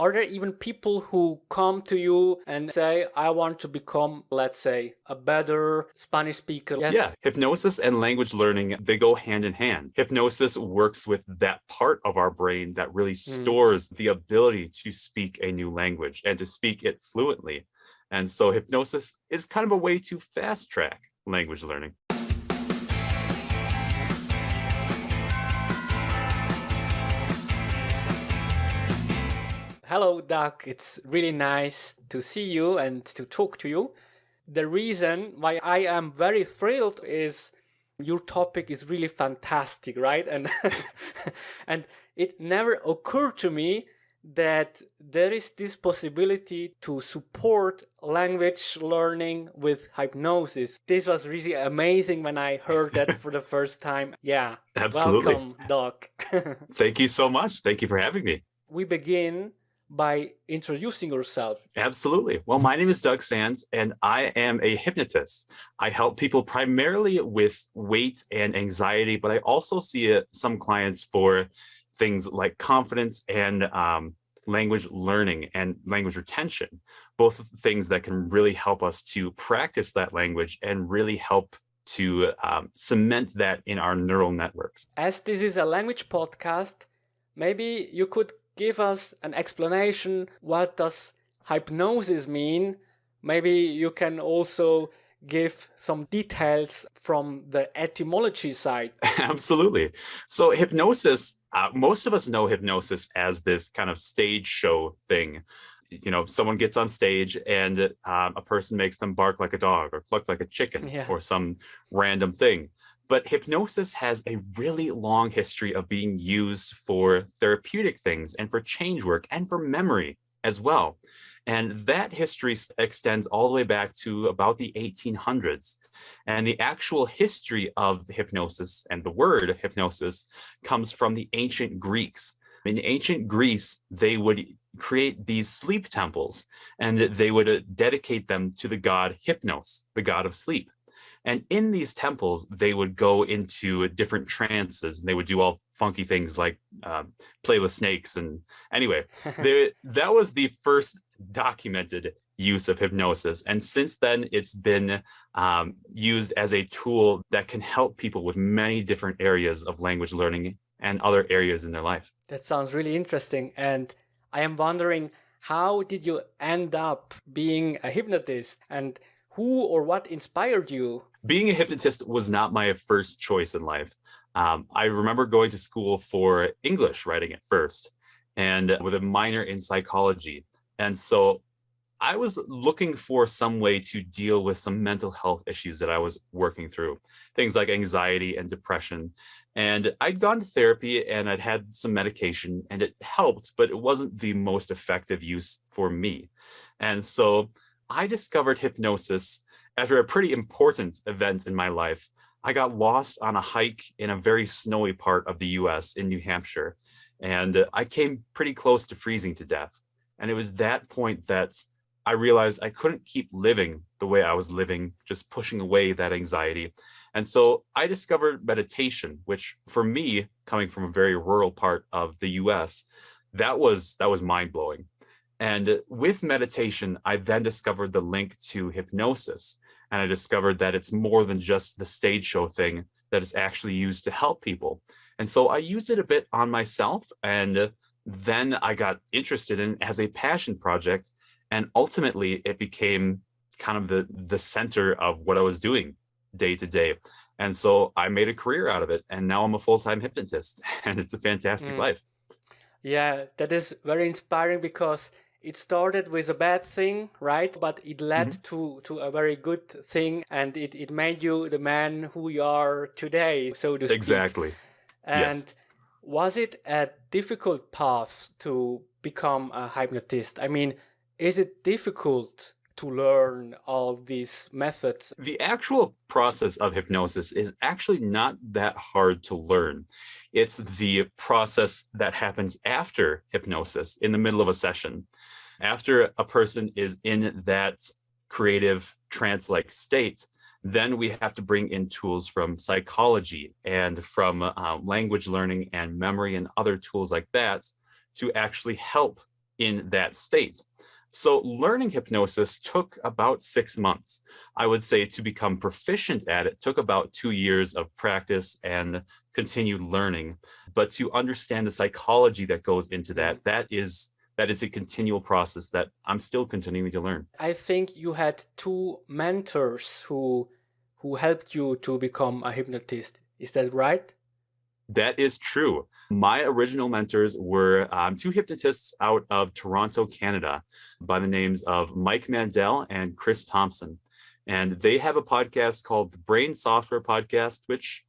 Are there even people who come to you and say, I want to become, let's say, a better Spanish speaker? Yes. Yeah, hypnosis and language learning, they go hand in hand. Hypnosis works with that part of our brain that really stores the ability to speak a new language and to speak it fluently. And so hypnosis is kind of a way to fast track language learning. Hello, Doc. It's really nice to see you and to talk to you. The reason why I am very thrilled is your topic is really fantastic, right? And and it never occurred to me that there is this possibility to support language learning with hypnosis. This was really amazing when I heard that for the first time. Yeah. Absolutely. Welcome, Doc. Thank you so much. Thank you for having me. We begin by introducing yourself. Absolutely. Well, my name is Doug Sands, and I am a hypnotist. I help people primarily with weight and anxiety, but I also see some clients for things like confidence and language learning and language retention, both things that can really help us to practice that language and really help to cement that in our neural networks. As this is a language podcast, maybe you could give us an explanation. What does hypnosis mean? Maybe you can also give some details from the etymology side. Absolutely. So hypnosis, most of us know hypnosis as this kind of stage show thing. You know, someone gets on stage and a person makes them bark like a dog or cluck like a chicken or some random thing. But hypnosis has a really long history of being used for therapeutic things and for change work and for memory as well. And that history extends all the way back to about the 1800s. And the actual history of hypnosis and the word hypnosis comes from the ancient Greeks. In ancient Greece, they would create these sleep temples and they would dedicate them to the god Hypnos, the god of sleep. And in these temples, they would go into different trances and they would do all funky things like play with snakes. And anyway, that was the first documented use of hypnosis. And since then, it's been used as a tool that can help people with many different areas of language learning and other areas in their life. That sounds really interesting. And I am wondering, how did you end up being a hypnotist? And who or what inspired you? Being a hypnotist was not my first choice in life. I remember going to school for English writing at first and with a minor in psychology. And so I was looking for some way to deal with some mental health issues that I was working through, things like anxiety and depression. And I'd gone to therapy and I'd had some medication and it helped, but it wasn't the most effective use for me. And so I discovered hypnosis after a pretty important event in my life. I got lost on a hike in a very snowy part of the US in New Hampshire, and I came pretty close to freezing to death. And it was that point that I realized I couldn't keep living the way I was living, just pushing away that anxiety. And so I discovered meditation, which for me, coming from a very rural part of the US, that was mind-blowing. And with meditation, I then discovered the link to hypnosis. And I discovered that it's more than just the stage show thing, that it's actually used to help people. And so I used it a bit on myself. And then I got interested in it as a passion project. And ultimately, it became kind of the center of what I was doing day to day. And so I made a career out of it. And now I'm a full-time hypnotist. And it's a fantastic life. Yeah, that is very inspiring because it started with a bad thing, right? But it led to a very good thing, and it made you the man who you are today, so to speak. Exactly. And yes. Was it a difficult path to become a hypnotist? I mean, is it difficult to learn all these methods? The actual process of hypnosis is actually not that hard to learn. It's the process that happens after hypnosis in the middle of a session. After a person is in that creative trance-like state, then we have to bring in tools from psychology and from language learning and memory and other tools like that to actually help in that state. So learning hypnosis took about 6 months. I would say to become proficient at it took about 2 years of practice and continued learning. But to understand the psychology that goes into that is a continual process that I'm still continuing to learn. I think you had two mentors who helped you to become a hypnotist. Is that right? That is true. My original mentors were two hypnotists out of Toronto, Canada, by the names of Mike Mandel and Chris Thompson. And they have a podcast called the Brain Software Podcast, which,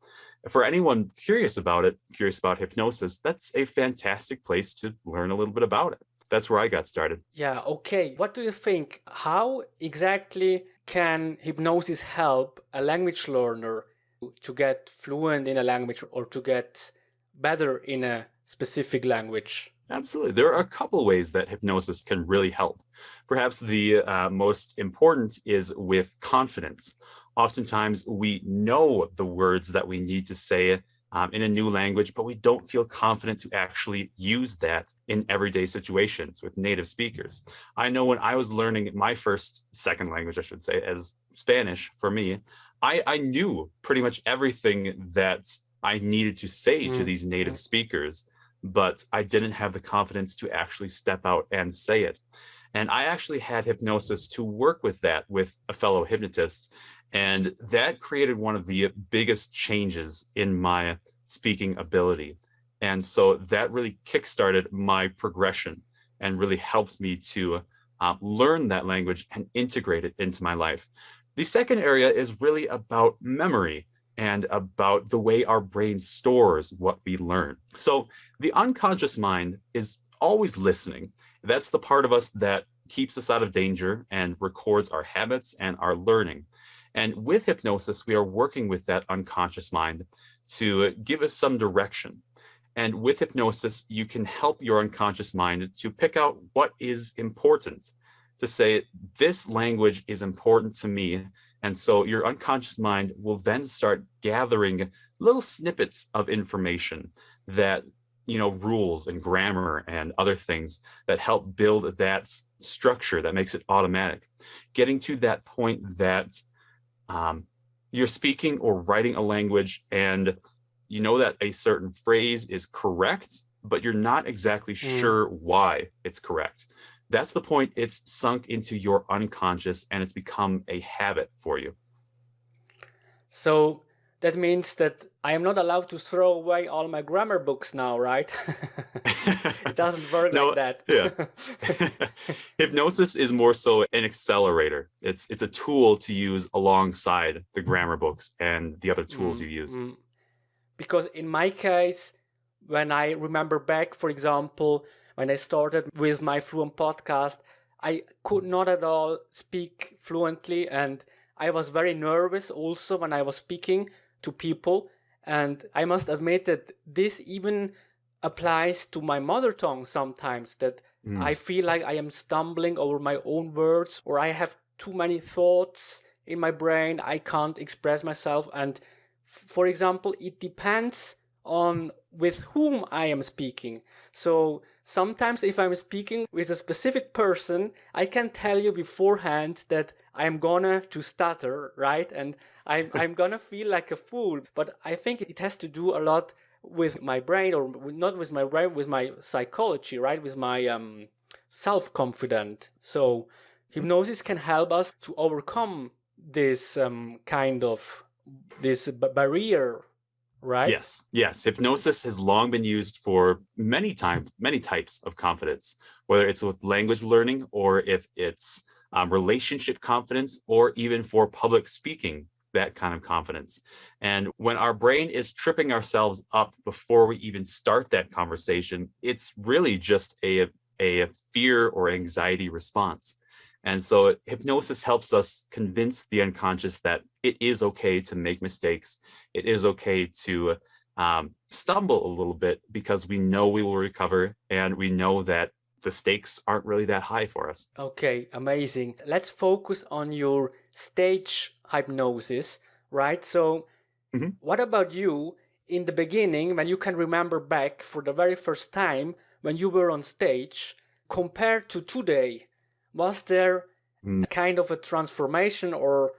for anyone curious about it, curious about hypnosis, that's a fantastic place to learn a little bit about it. That's where I got started. Yeah, okay. What do you think? How exactly can hypnosis help a language learner to get fluent in a language or to get better in a specific language? Absolutely. There are a couple ways that hypnosis can really help. Perhaps the most important is with confidence. Oftentimes, we know the words that we need to say in a new language, but we don't feel confident to actually use that in everyday situations with native speakers. I know when I was learning my second language, I should say, as Spanish for me, I knew pretty much everything that I needed to say to these native speakers, but I didn't have the confidence to actually step out and say it. And I actually had hypnosis to work with that with a fellow hypnotist. And that created one of the biggest changes in my speaking ability. And so that really kickstarted my progression and really helped me to learn that language and integrate it into my life. The second area is really about memory and about the way our brain stores what we learn. So the unconscious mind is always listening. That's the part of us that keeps us out of danger and records our habits and our learning. And with hypnosis, we are working with that unconscious mind to give us some direction. And with hypnosis, you can help your unconscious mind to pick out what is important, to say, this language is important to me. And so your unconscious mind will then start gathering little snippets of information that, rules and grammar and other things that help build that structure that makes it automatic. Getting to that point that you're speaking or writing a language and you know that a certain phrase is correct, but you're not exactly sure why it's correct. That's the point. It's sunk into your unconscious and it's become a habit for you. So that means that I am not allowed to throw away all my grammar books now, right? It doesn't work like that. Yeah. Hypnosis is more so an accelerator. It's a tool to use alongside the grammar books and the other tools you use. Because in my case, when I remember back, for example, when I started with my Fluent podcast, I could not at all speak fluently, and I was very nervous also when I was speaking to people. And I must admit that this even applies to my mother tongue sometimes, that I feel like I am stumbling over my own words, or I have too many thoughts in my brain. I can't express myself. And for example, it depends on with whom I am speaking. So sometimes if I'm speaking with a specific person, I can tell you beforehand that I'm gonna to stutter, right? And I'm gonna feel like a fool. But I think it has to do a lot with my brain, or not with my brain, with my psychology, right? With my self-confidence. So hypnosis can help us to overcome this kind of this barrier, right? Yes. Hypnosis has long been used for many types of confidence, whether it's with language learning or if it's relationship confidence, or even for public speaking, that kind of confidence. And when our brain is tripping ourselves up before we even start that conversation, it's really just a fear or anxiety response. And so hypnosis helps us convince the unconscious that it is okay to make mistakes. It is okay to stumble a little bit, because we know we will recover and we know that the stakes aren't really that high for us. Okay, amazing. Let's focus on your stage hypnosis, right? So what about you in the beginning, when you can remember back for the very first time when you were on stage? compared to today, was there Mm. a kind of a transformation, or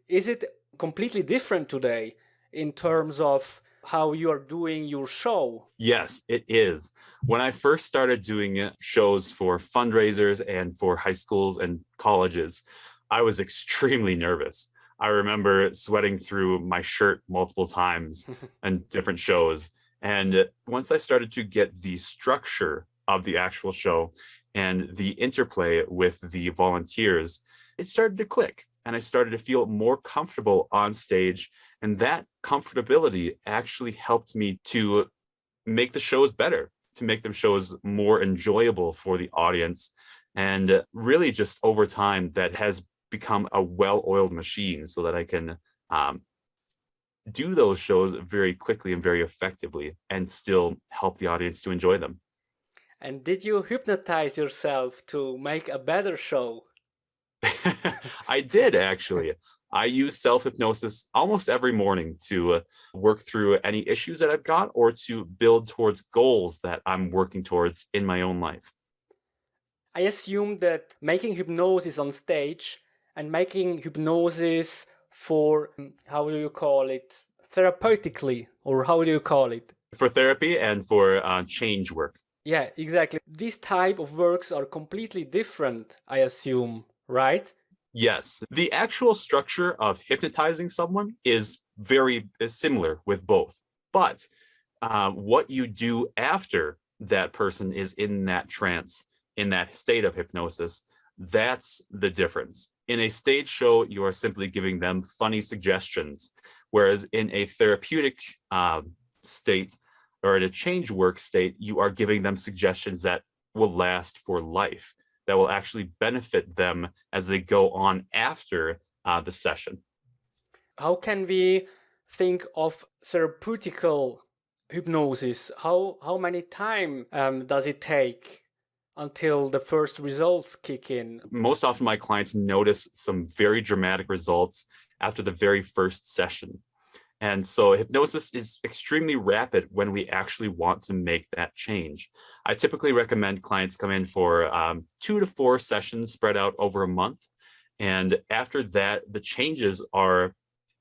is it completely different today in terms of how you are doing your show? Yes, it is. When I first started doing shows for fundraisers and for high schools and colleges, I was extremely nervous. I remember sweating through my shirt multiple times in different shows. And once I started to get the structure of the actual show and the interplay with the volunteers, it started to click. And I started to feel more comfortable on stage. And that comfortability actually helped me to make the shows better, to make them shows more enjoyable for the audience. And really, just over time, that has become a well-oiled machine so that I can do those shows very quickly and very effectively and still help the audience to enjoy them. And did you hypnotize yourself to make a better show? I did actually. I use self-hypnosis almost every morning to work through any issues that I've got or to build towards goals that I'm working towards in my own life. I assume that making hypnosis on stage and making hypnosis for, how do you call it, therapeutically, or how do you call it? For therapy and for change work. Yeah, exactly. These type of works are completely different, I assume, right? Yes, the actual structure of hypnotizing someone is very similar with both. But what you do after that person is in that trance, in that state of hypnosis, that's the difference. In a stage show, you are simply giving them funny suggestions, whereas in a therapeutic state or in a change work state, you are giving them suggestions that will last for life, that will actually benefit them as they go on after the session. How can we think of therapeutical hypnosis? How many time does it take until the first results kick in? Most often my clients notice some very dramatic results after the very first session. And so hypnosis is extremely rapid when we actually want to make that change. I typically recommend clients come in for 2 to 4 sessions spread out over a month. And after that, the changes are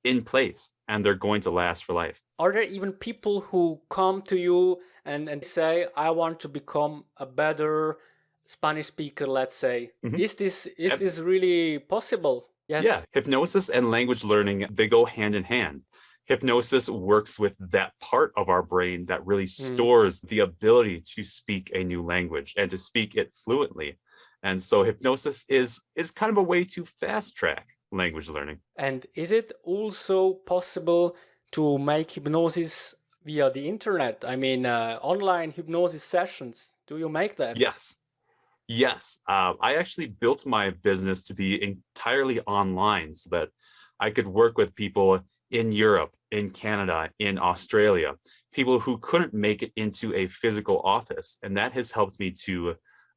in place and they're going to last for life. Are there even people who come to you and say, I want to become a better Spanish speaker, let's say? Mhm. Is this really possible? Yes. Yeah, hypnosis and language learning, they go hand in hand. Hypnosis works with that part of our brain that really stores the ability to speak a new language and to speak it fluently. And so hypnosis is kind of a way to fast track language learning. And is it also possible to make hypnosis via the internet? I mean, online hypnosis sessions. Do you make that? Yes. Yes. I actually built my business to be entirely online so that I could work with people in Europe, in Canada, in Australia, people who couldn't make it into a physical office. And that has helped me to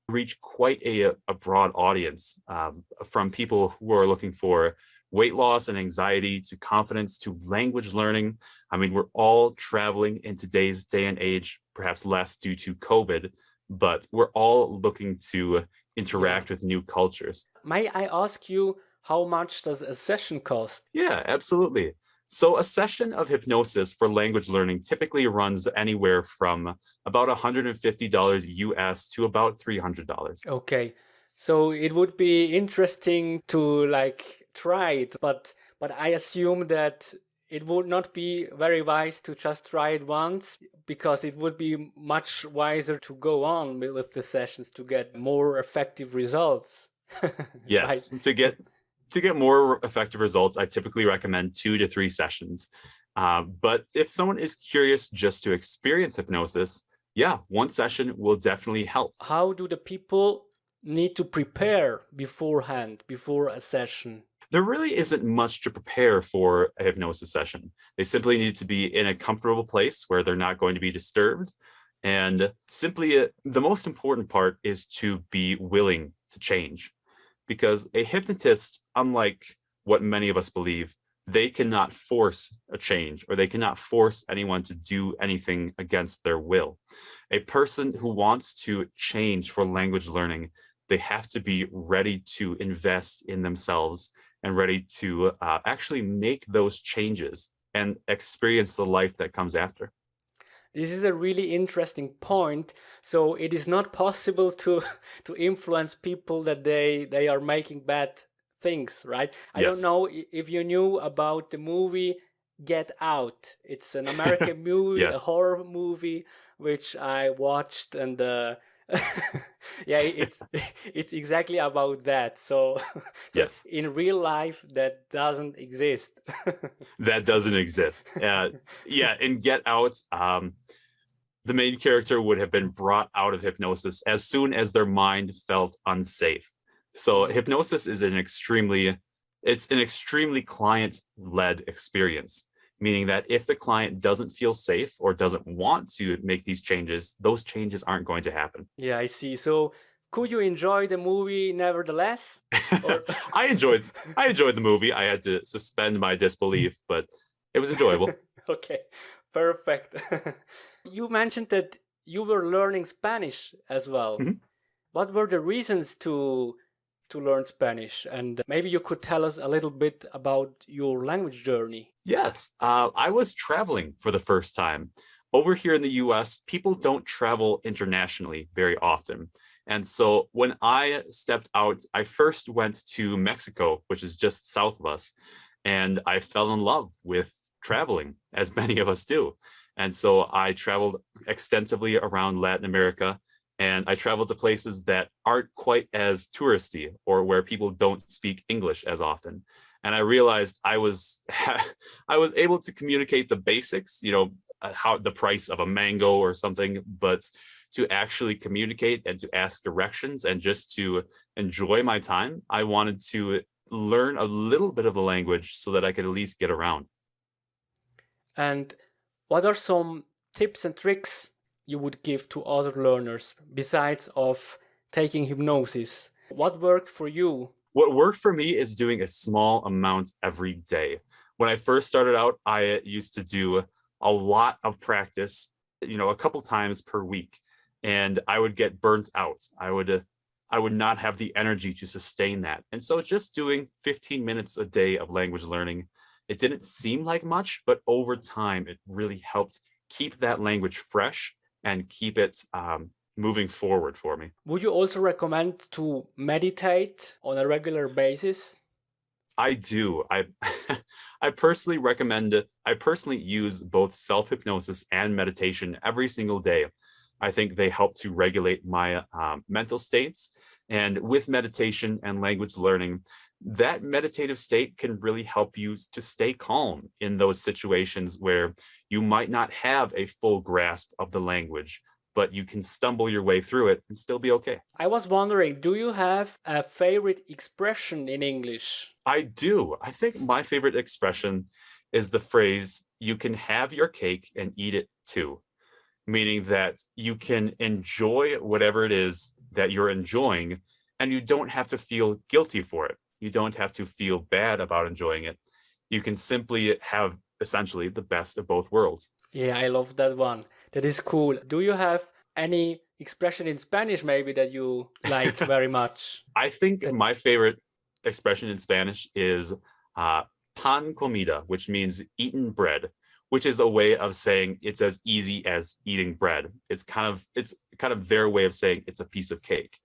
reach quite a broad audience, from people who are looking for weight loss and anxiety to confidence to language learning. I mean, we're all traveling in today's day and age, perhaps less due to COVID, but we're all looking to interact with new cultures. May I ask you, how much does a session cost? Yeah, absolutely. So a session of hypnosis for language learning typically runs anywhere from about $150 US to about $300. Okay, so it would be interesting to try it, but I assume that it would not be very wise to just try it once, because it would be much wiser to go on with the sessions to get more effective results. Yes, Right. to get more effective results, I typically recommend 2 to 3 sessions. But if someone is curious just to experience hypnosis, yeah, one session will definitely help. How do the people need to prepare beforehand, before a session? There really isn't much to prepare for a hypnosis session. They simply need to be in a comfortable place where they're not going to be disturbed. And simply, the most important part is to be willing to change. Because a hypnotist, unlike what many of us believe, they cannot force a change or they cannot force anyone to do anything against their will. A person who wants to change for language learning, they have to be ready to invest in themselves and ready to actually make those changes and experience the life that comes after. This is a really interesting point. So it is not possible to to influence people that they are making bad things, right? I don't Yes. know if you knew about the movie Get Out. It's an American movie, a Yes. horror movie, which I watched, and yeah, it's exactly about that. So so Yes. in real life, that doesn't exist. That doesn't exist. Yeah, in Get Out, the main character would have been brought out of hypnosis as soon as their mind felt unsafe. So hypnosis is it's an extremely client-led experience, meaning that if the client doesn't feel safe or doesn't want to make these changes, those changes aren't going to happen. Yeah, I see. So could you enjoy the movie nevertheless? Or I enjoyed the movie. I had to suspend my disbelief, but it was enjoyable. Okay, perfect. You mentioned that you were learning Spanish as well. Mhm. What were the reasons to learn Spanish? And maybe you could tell us a little bit about your language journey. Yes, I was traveling for the first time. Over here in the US, people don't travel internationally very often. And so when I stepped out, I first went to Mexico, which is just south of us, and I fell in love with traveling, as many of us do. And so I traveled extensively around Latin America, and I traveled to places that aren't quite as touristy or where people don't speak English as often. And I realized I was I was able to communicate the basics, how the price of a mango or something, but to actually communicate and to ask directions and just to enjoy my time, I wanted to learn a little bit of the language so that I could at least get around. And what are some tips and tricks you would give to other learners besides of taking hypnosis? What worked for you? What worked for me is doing a small amount every day. When I first started out, I used to do a lot of practice, a couple times per week, and I would get burnt out. I would not have the energy to sustain that. And so just doing 15 minutes a day of language learning, it didn't seem like much, but over time, it really helped keep that language fresh and keep it moving forward for me. Would you also recommend to meditate on a regular basis? I do. I personally recommend it. I personally use both self-hypnosis and meditation every single day. I think they help to regulate my mental states. And with meditation and language learning, that meditative state can really help you to stay calm in those situations where you might not have a full grasp of the language, but you can stumble your way through it and still be okay. I was wondering, do you have a favorite expression in English? I do. I think my favorite expression is the phrase, you can have your cake and eat it too, meaning that you can enjoy whatever it is that you're enjoying and you don't have to feel guilty for it. You don't have to feel bad about enjoying it. You can simply have essentially the best of both worlds. Yeah, I love that one. That is cool. Do you have any expression in Spanish maybe that you like very much? I think my favorite expression in Spanish is pan comida, which means eaten bread, which is a way of saying it's as easy as eating bread. It's kind of their way of saying it's a piece of cake.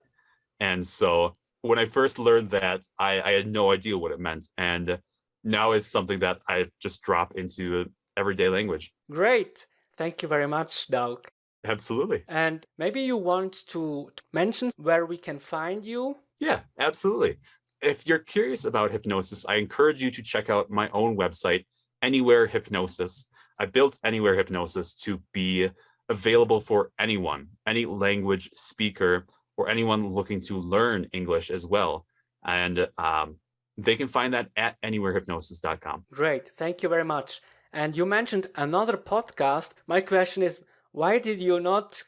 And so when I first learned that, I had no idea what it meant. And now it's something that I just drop into everyday language. Great. Thank you very much, Doug. Absolutely. And maybe you want to mention where we can find you? Yeah, absolutely. If you're curious about hypnosis, I encourage you to check out my own website, Anywhere Hypnosis. I built Anywhere Hypnosis to be available for anyone, any language speaker, or anyone looking to learn English as well. And they can find that at anywherehypnosis.com. Great. Thank you very much. And you mentioned another podcast. My question is, why did you not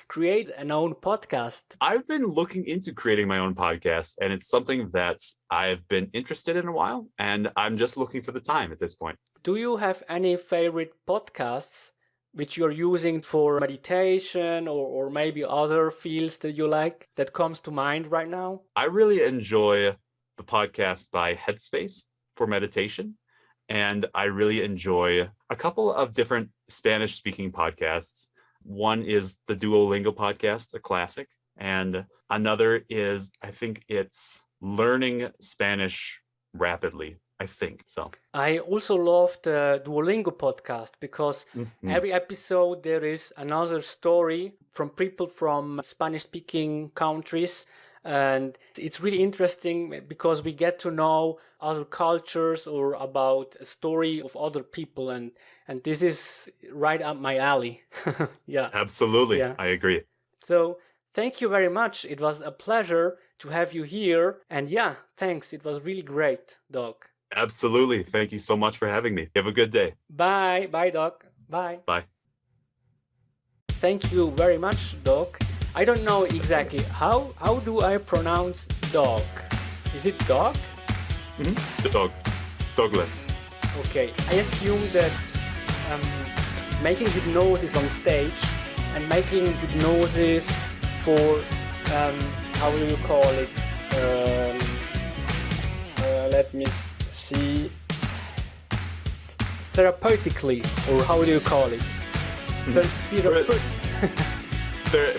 create an own podcast? I've been looking into creating my own podcast, and it's something that I've been interested in a while, and I'm just looking for the time at this point. Do you have any favorite podcasts which you're using for meditation or maybe other fields that you like that comes to mind right now? I really enjoy the podcast by Headspace for meditation. And I really enjoy a couple of different Spanish speaking podcasts. One is the Duolingo podcast, a classic. And another is, I think it's Learning Spanish Rapidly, I think so. I also love the Duolingo podcast because every episode there is another story from people from Spanish-speaking countries. And it's really interesting because we get to know other cultures or about a story of other people. And this is right up my alley. Yeah. Absolutely. Yeah. I agree. So thank you very much. It was a pleasure to have you here. And yeah, thanks. It was really great, Doc. Absolutely. Thank you so much for having me. Have a good day. Bye. Bye, Doc. Bye. Bye. Thank you very much, Doc. I don't know exactly how do I pronounce dog? Is it dog? Dog. Douglas. Okay. I assume that making hypnosis on stage and making hypnosis for how do you call it? Let me see. Therapeutically, or how do you call it?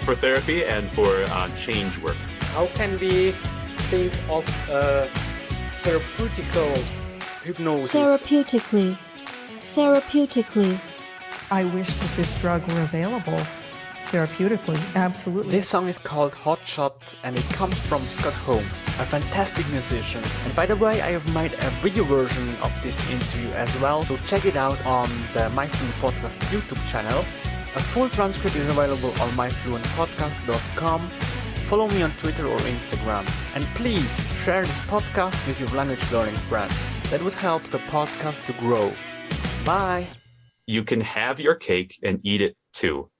For therapy and for change work. How can we think of therapeutical hypnosis? Therapeutically. I wish that this drug were available therapeutically. Absolutely. This song is called Hot Shot and it comes from Scott Holmes, a fantastic musician. And by the way, I have made a video version of this interview as well, so check it out on the My Fluent Podcast YouTube channel. A full transcript is available on myfluentpodcast.com. Follow me on Twitter or Instagram. And please share this podcast with your language learning friends. That would help the podcast to grow. Bye! You can have your cake and eat it too.